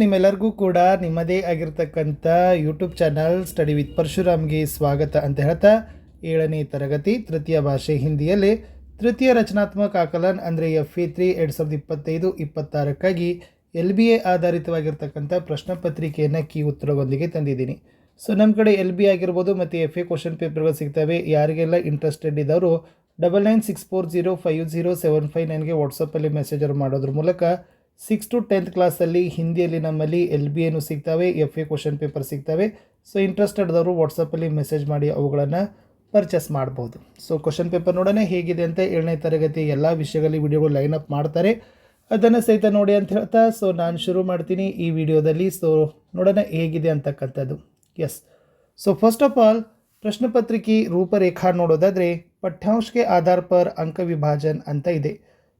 ನಿಮ್ಮೆಲ್ಲರಿಗೂ ಕೂಡ ನಿಮ್ಮದೇ ಆಗಿರ್ತಕ್ಕಂಥ ಯೂಟ್ಯೂಬ್ ಚಾನಲ್ ಸ್ಟಡಿ ವಿತ್ ಪರಶುರಾಮ್ಗೆ ಸ್ವಾಗತ ಅಂತ ಹೇಳ್ತಾ 7ನೇ ತರಗತಿ ತೃತೀಯ ಭಾಷೆ ಹಿಂದಿಯಲ್ಲಿ ತೃತೀಯ ರಚನಾತ್ಮಕ ಆಕಲನ್ ಅಂದರೆ FE3 2025-26ಕ್ಕಾಗಿ LBA ಆಧಾರಿತವಾಗಿರ್ತಕ್ಕಂಥ ಪ್ರಶ್ನೆ ಪತ್ರಿಕೆಯನ್ನು ಕೀ ಉತ್ತರದೊಂದಿಗೆ ತಂದಿದ್ದೀನಿ. ಸೊ ನಮ್ಮ ಕಡೆ LBA ಆಗಿರ್ಬೋದು ಮತ್ತು FA ಕ್ವಶನ್ ಪೇಪರ್ಗಳು ಸಿಗ್ತವೆ. ಯಾರಿಗೆಲ್ಲ ಇಂಟ್ರೆಸ್ಟೆಡ್ ಇದ್ದವರು 9964050759ಗೆ ವಾಟ್ಸಪ್ಪಲ್ಲಿ ಮೆಸೇಜರ್ ಮಾಡೋದ್ರ ಮೂಲಕ 6 to 10th ಕ್ಲಾಸಲ್ಲಿ ಹಿಂದಿಯಲ್ಲಿ ನಮ್ಮಲ್ಲಿ LBAನು ಸಿಗ್ತವೆ, FA ಕ್ವಶನ್ ಪೇಪರ್ ಸಿಗ್ತವೆ. ಸೊ ಇಂಟ್ರೆಸ್ಟೆಡ್ದವರು ವಾಟ್ಸಪ್ಪಲ್ಲಿ ಮೆಸೇಜ್ ಮಾಡಿ ಅವುಗಳನ್ನು ಪರ್ಚೇಸ್ ಮಾಡ್ಬೋದು. ಸೊ ಕ್ವಶನ್ ಪೇಪರ್ ನೋಡೋಣ ಹೇಗಿದೆ ಅಂತ. 7ನೇ ತರಗತಿ ಎಲ್ಲ ವಿಷಯಗಳಲ್ಲಿ ವಿಡಿಯೋಗಳು ಲೈನ್ ಅಪ್ ಮಾಡ್ತಾರೆ, ಅದನ್ನು ಸಹಿತ ನೋಡಿ ಅಂತ ಹೇಳ್ತಾ ಸೊ ನಾನು ಶುರು ಮಾಡ್ತೀನಿ ಈ ವಿಡಿಯೋದಲ್ಲಿ. ಸೊ ನೋಡೋಣ ಹೇಗಿದೆ ಅಂತಕ್ಕಂಥದ್ದು. Yes, so first of all ಪ್ರಶ್ನೆ ಪತ್ರಿಕೆ ರೂಪರೇಖಾ ನೋಡೋದಾದರೆ ಪಠ್ಯಾಂಶಕ್ಕೆ ಆಧಾರ ಪರ್ ಅಂಕ ವಿಭಾಜನ್ ಅಂತ ಇದೆ.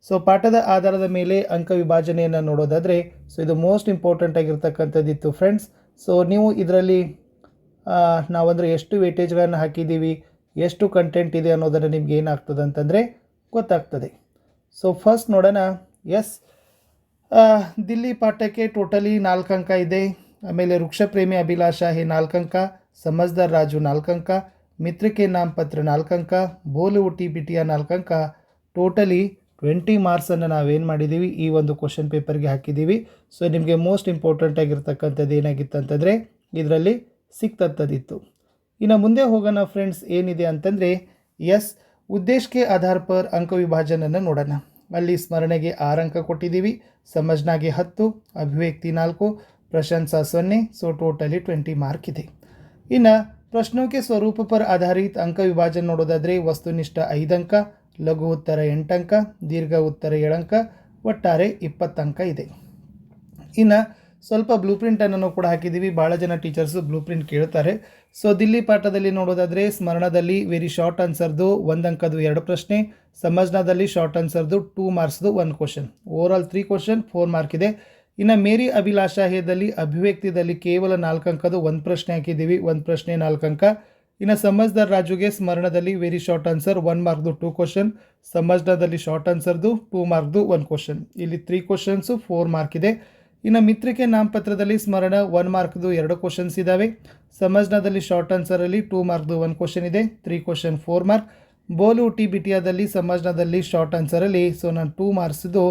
ಸೊ ಪಾಠದ ಆಧಾರದ ಮೇಲೆ ಅಂಕ ವಿಭಾಜನೆಯನ್ನು ನೋಡೋದಾದರೆ ಸೊ ಇದು ಮೋಸ್ಟ್ ಇಂಪಾರ್ಟೆಂಟ್ ಆಗಿರ್ತಕ್ಕಂಥದ್ದಿತ್ತು ಫ್ರೆಂಡ್ಸ್. ಸೊ ನೀವು ಇದರಲ್ಲಿ ನಾವಂದರೆ ಎಷ್ಟು ವೇಟೇಜ್ಗಳನ್ನು ಹಾಕಿದ್ದೀವಿ, ಎಷ್ಟು ಕಂಟೆಂಟ್ ಇದೆ ಅನ್ನೋದನ್ನು ನಿಮ್ಗೆ ಏನಾಗ್ತದೆ ಅಂತಂದರೆ ಗೊತ್ತಾಗ್ತದೆ. ಸೊ ಫಸ್ಟ್ ನೋಡೋಣ. ಎಸ್, ದಿಲ್ಲಿ ಪಾಠಕ್ಕೆ ಟೋಟಲಿ 4 ಅಂಕ ಇದೆ. ಆಮೇಲೆ ವೃಕ್ಷ ಪ್ರೇಮಿ ಅಭಿಲಾಷ ಹೇ 4 ಅಂಕ, ಸಮಜ್ದಾರ್ ರಾಜು 4 ಅಂಕ, ಮಿತ್ರಕ್ಕೆ ನಾಮ್ ಪತ್ರ 4 ಅಂಕ, ಬೋಲು ಉಟಿ ಬಿಟಿಯ 4 ಅಂಕ. ಟೋಟಲಿ 20 ಮಾರ್ಕ್ಸನ್ನು ನಾವೇನು ಮಾಡಿದ್ದೀವಿ ಈ ಒಂದು ಕ್ವಶನ್ ಪೇಪರ್ಗೆ ಹಾಕಿದ್ದೀವಿ. ಸೊ ನಿಮಗೆ ಮೋಸ್ಟ್ ಇಂಪಾರ್ಟೆಂಟ್ ಆಗಿರ್ತಕ್ಕಂಥದ್ದು ಏನಾಗಿತ್ತು ಅಂತಂದರೆ ಇದರಲ್ಲಿ ಸಿಕ್ತಂಥದ್ದಿತ್ತು. ಇನ್ನು ಮುಂದೆ ಹೋಗೋಣ ಫ್ರೆಂಡ್ಸ್. ಏನಿದೆ ಅಂತಂದರೆ ಎಸ್, ಉದ್ದೇಶಕ್ಕೆ ಆಧಾರ ಪರ್ ಅಂಕ ವಿಭಾಜನನ್ನು ನೋಡೋಣ. ಅಲ್ಲಿ ಸ್ಮರಣೆಗೆ 6 ಅಂಕ ಕೊಟ್ಟಿದ್ದೀವಿ, ಸಮಜ್ನಾಗೆ 10, ಅಭಿವ್ಯಕ್ತಿ 4, ಪ್ರಶಂಸಾ 0. ಸೊ ಟೋಟಲಿ 20 ಮಾರ್ಕ್ ಇದೆ. ಇನ್ನು ಪ್ರಶ್ನೋಕೆ ಸ್ವರೂಪ ಪರ್ ಆಧಾರಿತ ಅಂಕ ವಿಭಾಜನೆ ನೋಡೋದಾದರೆ ವಸ್ತುನಿಷ್ಠ 5 ಅಂಕ, ಲಘು ಉತ್ತರ 8 ಅಂಕ, ದೀರ್ಘ ಉತ್ತರ 7 ಅಂಕ, ಒಟ್ಟಾರೆ 20 ಅಂಕ ಇದೆ. ಇನ್ನು ಸ್ವಲ್ಪ ಬ್ಲೂ ಪ್ರಿಂಟನ್ನು ಕೂಡ ಹಾಕಿದ್ದೀವಿ. ಭಾಳ ಜನ ಟೀಚರ್ಸು ಬ್ಲೂ ಪ್ರಿಂಟ್ ಕೇಳ್ತಾರೆ. ಸೊ ದಿಲ್ಲಿ ಪಾಠದಲ್ಲಿ ನೋಡೋದಾದರೆ ಸ್ಮರಣದಲ್ಲಿ ವೆರಿ ಶಾರ್ಟ್ ಆನ್ಸರ್ದು 1 ಅಂಕದ್ದು 2 ಪ್ರಶ್ನೆ, ಸಮಜ್ನಾದಲ್ಲಿ ಶಾರ್ಟ್ ಆನ್ಸರ್ದು 2 ಮಾರ್ಕ್ಸ್ದು 1 ಕ್ವಶನ್, ಓವರಾಲ್ 3 ಕ್ವಶನ್ 4 ಮಾರ್ಕ್ ಇದೆ. ಇನ್ನು ಮೇರಿ ಅಭಿಲಾಷಾ ಹೇದಲ್ಲಿ ಅಭಿವ್ಯಕ್ತಿದಲ್ಲಿ ಕೇವಲ 4 ಅಂಕದ್ದು 1 ಪ್ರಶ್ನೆ ಹಾಕಿದ್ದೀವಿ, 1 ಪ್ರಶ್ನೆ 4 ಅಂಕ. ಇನ್ನು ಸಮಜ್ದಾರ್ ರಾಜುಗೆ ಸ್ಮರಣದಲ್ಲಿ ವೆರಿ ಶಾರ್ಟ್ ಆನ್ಸರ್ 1 ಮಾರ್ಕ್ದು 2 ಕ್ವಶನ್, ಸಮಜ್ನಾದಲ್ಲಿ ಶಾರ್ಟ್ ಆನ್ಸರ್ದು 2 ಮಾರ್ಕ್ದು 1 ಕ್ವಶನ್, ಇಲ್ಲಿ 3 ಕ್ವಶನ್ಸು 4 ಮಾರ್ಕ್ ಇದೆ. ಇನ್ನು ಮಿತ್ರಕ್ಕೆ ನಾಮಪತ್ರದಲ್ಲಿ ಸ್ಮರಣ 1 ಮಾರ್ಕ್ದು 2 ಕ್ವಶನ್ಸ್ ಇದ್ದಾವೆ, ಸಮಜ್ನಾದಲ್ಲಿ ಶಾರ್ಟ್ ಆನ್ಸರಲ್ಲಿ 2 ಮಾರ್ಕ್ದು 1 ಕ್ವಶನ್ ಇದೆ, 3 ಕ್ವಶನ್ 4 ಮಾರ್ಕ್. ಬೋಲು ಟಿ ಬಿಟಿಯಾದಲ್ಲಿ ಸಮಜ್ನಾದಲ್ಲಿ ಶಾರ್ಟ್ ಆನ್ಸರಲ್ಲಿ ಸೊ ನಾನು 2 ಮಾರ್ಕ್ಸ್ದು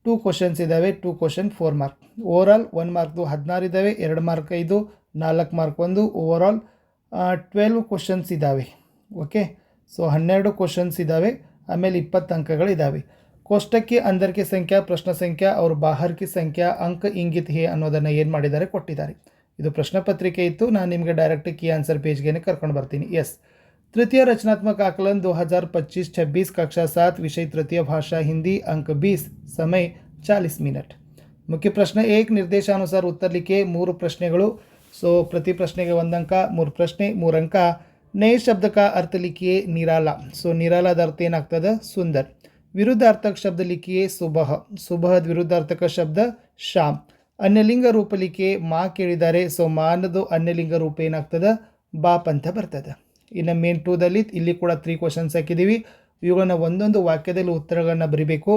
2 ಕ್ವಶನ್ಸ್ ಇದ್ದಾವೆ, 2 ಕ್ವಶನ್ 4 ಮಾರ್ಕ್. ಓವರಾಲ್ 1 ಮಾರ್ಕ್ದು 16 ಇದ್ದಾವೆ, 2 ಮಾರ್ಕ್ 5, 4 ಮಾರ್ಕ್ 1, ಓವರಾಲ್ 12 ಕ್ವಶನ್ಸ್ ಇದ್ದಾವೆ. ಓಕೆ, ಸೊ 12 ಕ್ವಶನ್ಸ್ ಇದ್ದಾವೆ. ಆಮೇಲೆ 20 ಅಂಕಗಳಿದ್ದಾವೆ. कोष्टक के अंदर की संख्या, प्रश्न संख्या और बाहर की संख्या अंक इंगित है ಅನ್ನೋದನ್ನು ಏನು ಮಾಡಿದ್ದಾರೆ ಕೊಟ್ಟಿದ್ದಾರೆ. ಇದು ಪ್ರಶ್ನೆ ಪತ್ರಿಕೆ ಇತ್ತು. ನಾನು ನಿಮಗೆ ಡೈರೆಕ್ಟ್ ಕೀ ಆನ್ಸರ್ ಪೇಜ್ಗೆ ಕರ್ಕೊಂಡು ಬರ್ತೀನಿ. ಎಸ್, तृतीय रचनात्मक आकलन 2025-26 कक्षा 7 विषय तृतीय भाषा हिंदी अंक 20 समय 40 मिनट. मुख्य प्रश्न 1 निर्देशानुसार उत्तर लिखे. 3 प्रश्नेಗಳು. सो प्रति प्रश्नेಗೆ 1 अंक, 3 प्रश्ನೆ 3 अंक. नए शब्द का अर्थ लिखिए. निराला. सो निरालाದ ಅರ್ಥ ಏನಾಗ್ತದೆ? ಸುಂದರ್. विरुद्धार्थक शब्द लिखिए. सुबह. सुबह विरुद्धार्थक शब्द शाम. अन्यलिंग रूप लिखिए. माँ ಕೇಳಿದ್ದಾರೆ. ಸೊ ಮಾನದು ಅನ್ಯಲಿಂಗ ರೂಪ ಏನಾಗ್ತದೆ? ಬಾಪ್ ಅಂತ ಬರ್ತದೆ. ಇನ್ನು ಮೇನ್ 2ದಲ್ಲಿ ಇಲ್ಲಿ ಕೂಡ 3 ಕ್ವಶನ್ಸ್ ಹಾಕಿದ್ದೀವಿ. ಇವುಗಳನ್ನ ಒಂದೊಂದು ವಾಕ್ಯದಲ್ಲಿ ಉತ್ತರಗಳನ್ನ ಬರೀಬೇಕು.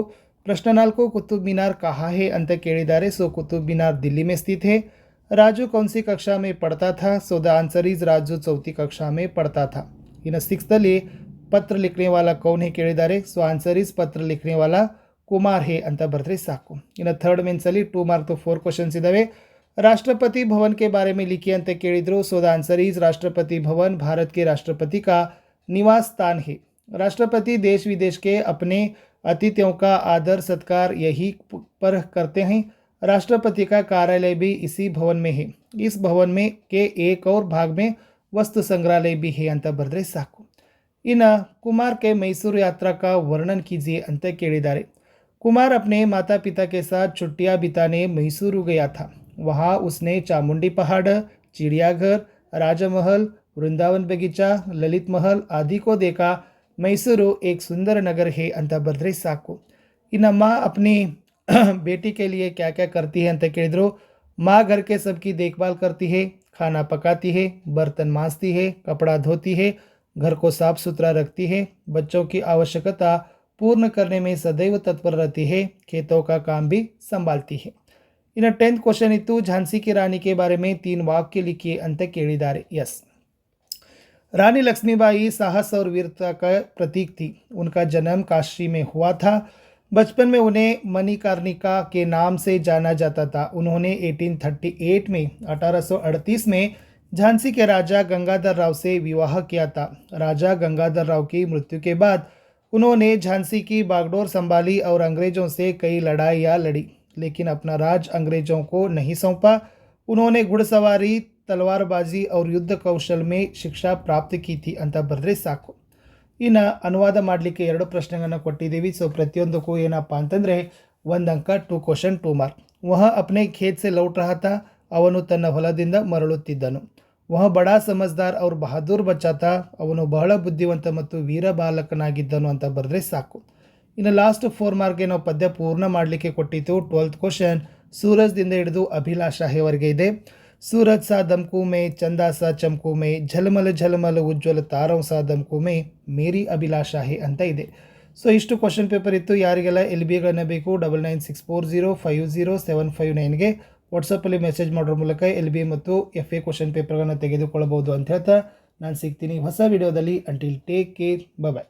ಪ್ರಶ್ನೆ 4 ಕುತುಬ್ ಮಿನಾರ್ ಕಹಾ ಹೇ ಅಂತ ಕೇಳಿದ್ದಾರೆ. ಸೊ ಕುತುಬ್ ಮಿನಾರ್ दिल्ली में स्थित है. राजू कौन सी कक्षा में पढ़ता था? So the answer is Raju 4th कक्षा में पढ़ता था. इನ್ನು 6ದಲ್ಲಿ ಪತ್ರ ಲಿಖನೆ ವಾಲ ಕೌನ್ ಹೇ ಕೇಳಿದ್ದಾರೆ. ಸೊ ಆನ್ಸರ್ ಇಸ್ ಪತ್ರ ಲಿಖನೆ ವಾಲ ಕುಮಾರ್ ಹೇ ಅಂತ ಬರೆದ್ರೆ ಸಾಕು. ಇನ್ನು 3rd ಮೇನ್ಸಲ್ಲಿ 2 ಮಾರ್ಕ್ದು 4 ಕ್ವಶನ್ಸ್ ಇದ್ದಾವೆ. राष्ट्रपति भवन के बारे में लिखिए ಅಂತ ಕೇಳಿದ್ರು. So the answer is Rashtrapati Bhavan Bharat के राष्ट्रपति का निवास स्थान है. राष्ट्रपति देश विदेश के अपने अतिथियों का आदर सत्कार यही पर करते हैं. राष्ट्रपति का कार्यालय भी इसी भवन में है. इस भवन में के एक और भाग में वस्तु संग्रहालय भी है ಅಂತ ಬರೆದ್ರೆ ಸಾಕು. इना कुमार के मैसूर यात्रा का वर्णन कीजिए ಅಂತ ಕೇಳಿದ್ದಾರೆ. कुमार अपने माता पिता के साथ छुट्टियां बिताने मैसूर गया था. वहाँ उसने चामुंडी पहाड़, चिड़ियाघर, राजमहल, वृंदावन बगीचा, ललित महल आदि को देखा. मैसूर एक सुंदर नगर है ಅಂತ ಬರೆದ್ರೆ ಸಾಕು. इना माँ अपनी बेटी के लिए क्या क्या करती है ಅಂತ ಕೇಳಿದ್ರು. माँ घर के सबकी देखभाल करती है, खाना पकाती है, बर्तन मांजती है, कपड़ा धोती है, घर को साफ सुथरा रखती है, बच्चों की आवश्यकता पूर्ण करने में सदैव तत्पर रहती है, खेतों का काम भी संभालती है. ಇನ್ನು 10th ಕ್ವಶನ್ ಇತ್ತು ಝಾನ್ಸಿ ಕಿ ರಾಣಿ ಕೆ ಬಾರೆ ಮೇ 3 ವಾಕ್ಯ ಲಿಖಿए ಅಂತ ಕೇಳಿದ್ದಾರೆ. ಎಸ್, रानी लक्ष्मीबाई साहस और वीरता का प्रतीक थी. उनका जन्म काशी में हुआ था. बचपन में उन्हें मणिकर्णिका के नाम से जाना जाता था. उन्होंने 1838 में 1838 में झांसी के राजा गंगाधर राव से विवाह किया था. राजा गंगाधर राव की मृत्यु के बाद उन्होंने झांसी की बागडोर संभाली और अंग्रेज़ों से कई लड़ाइयाँ लड़ी, लेकिन अपना राज अंग्रेज़ों को नहीं सौंपा. उन्होंने घुड़सवारी, तलवारबाजी और युद्ध कौशल में ಶಿಕ್ಷಾ ಪ್ರಾಪ್ತಿ ಕೀತಿ ಅಂತ ಬರೆದ್ರೆ ಸಾಕು. ಇನ್ನು ಅನುವಾದ ಮಾಡಲಿಕ್ಕೆ 2 ಪ್ರಶ್ನೆಗಳನ್ನು ಕೊಟ್ಟಿದ್ದೀವಿ. ಸೊ ಪ್ರತಿಯೊಂದಕ್ಕೂ ಏನಪ್ಪ ಅಂತಂದರೆ 1 ಅಂಕ, 2 ಕ್ವಶನ್ 2 ಮಾರ್ಕ್. ವಹ ಅಪ್ನೆ ಖೇತ್ ಸೆ ಲೌಟ್ ರಹಾ ಥಾ, ಅವನು ತನ್ನ ಹೊಲದಿಂದ ಮರಳುತ್ತಿದ್ದನು. ವಹ ಬಡಾ ಸಮಜ್ದಾರ್ और ಬಹದ್ದೂರ್ ಬಚ್ಚಾ ಥಾ, ಅವನು ಬಹಳ ಬುದ್ಧಿವಂತ ಮತ್ತು ವೀರ ಬಾಲಕನಾಗಿದ್ದನು ಅಂತ ಬರೆದ್ರೆ ಸಾಕು. ಇನ್ನು ಲಾಸ್ಟ್ 4 ಮಾರ್ಕ್ಗೆ ನಾವು ಪದ್ಯ ಪೂರ್ಣ ಮಾಡಲಿಕ್ಕೆ ಕೊಟ್ಟಿತ್ತು. 12th ಕ್ವಶನ್ ಸೂರಜ್ದಿಂದ ಹಿಡಿದು ಅಭಿಲಾಷಾಹಿವರೆಗೆ ಇದೆ. सूरज सा दमकू में, चंदा सा चमकू में, झलमल झलमल उज्ज्वल तारों सा दमकू में, ಮೇರಿ ಅಭಿಲಾಷಾ ಹೇ ಅಂತ ಇದೆ. ಸೊ ಇಷ್ಟು ಕ್ವಶನ್ ಪೇಪರ್ ಇತ್ತು. ಯಾರಿಗೆಲ್ಲ LBಗಳನ್ನ ಬೇಕು 9964050759ಗೆ ವಾಟ್ಸಪ್ಪಲ್ಲಿ ಮೆಸೇಜ್ ಮಾಡೋದ್ರ ಮೂಲಕ LB ಮತ್ತು FA ಕ್ವಶನ್ ಪೇಪರ್ಗಳನ್ನು ತೆಗೆದುಕೊಳ್ಳಬಹುದು ಅಂತ ಹೇಳ್ತಾ ನಾನು ಸಿಗ್ತೀನಿ ಹೊಸ ವಿಡಿಯೋದಲ್ಲಿ. ಅಂಟಿಲ್ ಟೇಕ್ ಕೇರ್, ಬಾಯ್.